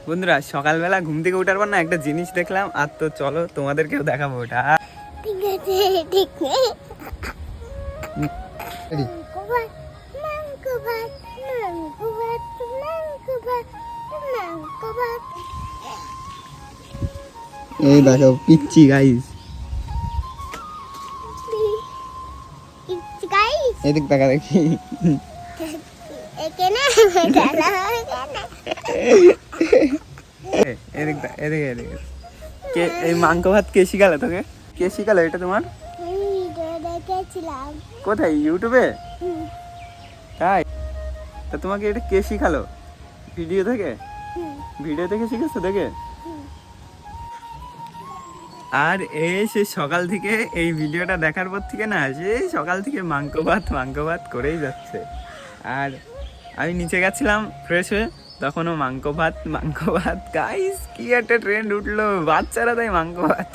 বন্ধুরা সকালবেলা ঘুম থেকে ওঠার পর না একটা জিনিস দেখলাম, আর তো চলো তোমাদেরকেও দেখাবো ওটা। ঠিক আছে, ঠিক নেই। এই দেখো পিচ্ছি গাইস, এদিক দেখা দেখি। এদিকে এদিকে কে এই মাংস ভাত কে শিখালে তোকে? কে শিখালো এটা তোমার? কোথায়, ইউটিউবে? তাই? তা তোমাকে এটা কে শিখালো? ভিডিও থেকে? ভিডিও থেকে শিখেছো দেখে? আর এই সে সকাল থেকে এই ভিডিওটা দেখার পর থেকে না, সেই সকাল থেকে মাংস ভাত করেই যাচ্ছে। আর আমি নিচে গেছিলাম ফ্রেশ হয়ে, তখনও মাংস ভাত গাইস, কি একটা ট্রেন্ড উঠলো, বাচ্চারা তাই মাংস ভাত।